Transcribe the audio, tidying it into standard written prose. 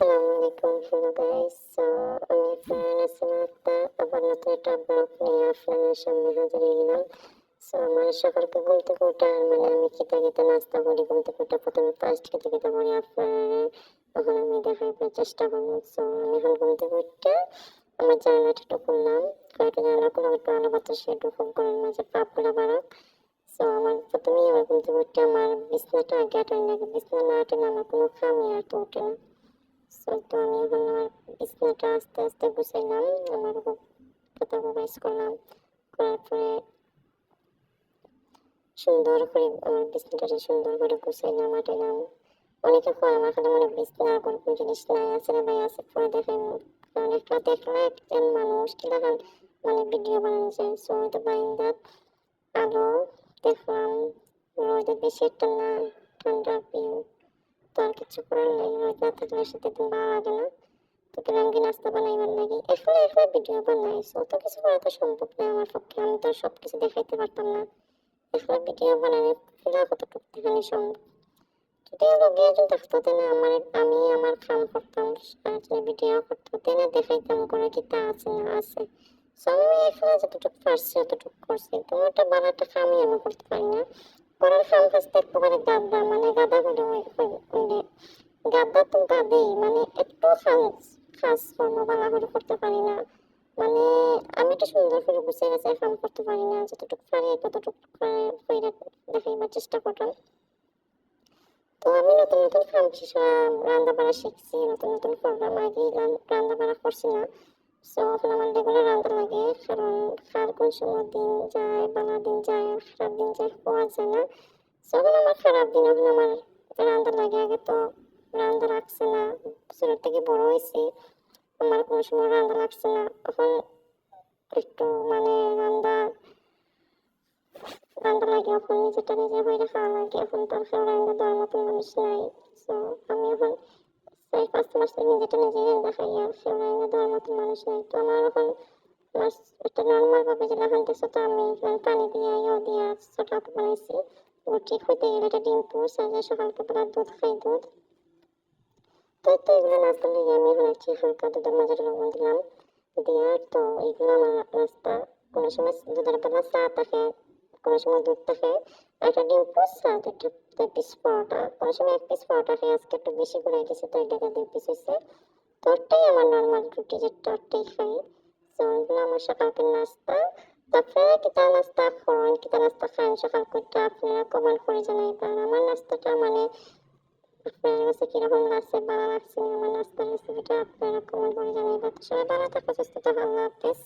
আসসালামু আলাইকুম hello guys. আমি নাসিমাতা আবার নতুন একটা ব্লগ নিয়ে আপনাদের সামনে হাজির হয়ে গেলাম। আমার সকালকে ঘুম থেকে ওঠা মানে আমি খেতে খেতে নাস্তা করি, ঘুম থেকে উঠে প্রথমে ফার্স্ট খেতে খেতে করি আপনার এখন আমি দেখার চেষ্টা করবো। আমি এখন ঘুম থেকে উঠে আমার জানালাটা একটু খুললাম, কয়েকটা জানালা খুললাম, একটু আলো বাতাসে একটু ফুল করার মাঝে পাপগুলো বাড়াক। আমার প্রথমেই আমার ঘুম থেকে উঠে আমার বিছনাটা আগে আটাই লাগে, বিছনা না আটাইলে আমার কোনো কামই আর তো ওঠে না। তো আমি এখন আমার বিছানাটা আস্তে আস্তে গুছাইলাম, আমার কথা বাইস করলাম, করার পরে সুন্দর করে আমার বিছানাটা সুন্দর করে গুছাইলাম আটাইলাম। অনেকে কয় আমার খালি মনে বিছনা কোনো জিনিস নাই, আছে না ভাই আছে পরে দেখাইবো, কারণ একটা দেখলে একজন মানুষ কিলাকান মানে ভিডিও বানানো যায়। তো বাইন্দা আলো দেখলাম, রোদে বেশি একটা না, ঠান্ডা ভিউ, তো আর কিছু করার নাই, রোদ না থাকলে সাথে দিন ভালো লাগে না। তো রঙিন নাস্তা বানাইবার লাগে এখন এখন ভিডিও বানাই, অত কিছু করা তো সম্ভব না আমার পক্ষে, আমি তো সবকিছু দেখাইতে পারতাম না। এখন ভিডিও বানানো ফিরা কতটুকু দেখানো সম্ভব, যদি লোক একজন থাকতো তাহলে আমি আমার কাম করতাম, ভিডিও করতো তাহলে দেখাইতাম করে কি তা আছে না আছে। আমি এখানে যতটুকু পারছি অতটুকু করছি, তোমার একটা বড় একটা কামই আমি করতে পারি না। করার কাম কাজ তো একেবারে গাদা, মানে গাদা হলে হইলে গাদা তো গাদেই, মানে একটু কাজ কর্ম ভালো করে করতে পারি না। মানে আমি একটু সুন্দর করে গুছিয়ে গেছে কাম করতে পারি না, যতটুকু পারি ততটুকু করে দেখাইবার চেষ্টা করলাম। তো আমি নতুন নতুন কাম রান্না বান্না শিখছি, নতুন নতুন প্রোগ্রাম আগে রান্না বান্না করছি না। এখন আমার রেগুলার রান্না লাগে, কারণ কার কোন সময় দিন যায়, ভালো দিন যায়, খারাপ দিন যায়, পাওয়া যায় না। যখন আমার খারাপ দিন এখন আমার রান্না লাগে, আগে তো রান্না লাগছে না, ছোট থেকে বড় হয়েছি আমার কোনো সময় রান্না লাগছে না। এখন একটু মানে রান্না লাগে, এখন নিজেটা নিজে হয়ে খাওয়া লাগে, এখন তো আর কেউ রান্না দেওয়ার মতো মানুষ নাই। তো আমি এখন 4-5 মাস থেকে নিজেটা নিজে রান্না খাই, আর কেউ রান্না দেওয়ার মতো মানুষ নাই। তো আমার এখন মাছ একটা নর্মাল ভাবে যে রান্নতেছে, তো আমি পানি দিয়ে ইয়ে দিয়ে ছোট বানাইছি। ঠিক হইতে গেলে এটা ডিম পোচ আর সকালকে বেলা দুধ খাই, দুধ তো এগুলো নাস্তা লিগে আমি এখন একটি হালকা দুধের মাঝে লবণ দিলাম, দিয়ে তো এইগুলো আমার নাস্তা। কোনো সময় দুধের বেলা চা থাকে, কোনো সময় দুধ থাকে, একটা ডিম পোচ আর একটা 2 পিস পরোটা, কোনো সময় 1 পিস পরোটা খাই, আজকে একটু বেশি করে গেছে তো এটাকে 2 পিস হয়েছে। তো ওটাই আমার নর্মাল রুটি, যেটা ওটাই খাই। তো এগুলো আমার সকালকে নাস্তা। তো আপনারা কিতা নাস্তা করেন, কিতা নাস্তা খান সকাল করতে আপনারা কমেন্ট করে জানাইবেন। আমার নাস্তাটা মানে আপনার কাছে কিরকম লাগছে, ভালো লাগছে আমার নাস্তার রেসিপিটা আপনারা কমেন্ট করে জানাইবেন। তো সবাই ভালো থাকো, সুস্থ থাকো, আল্লাহ হাফেজ।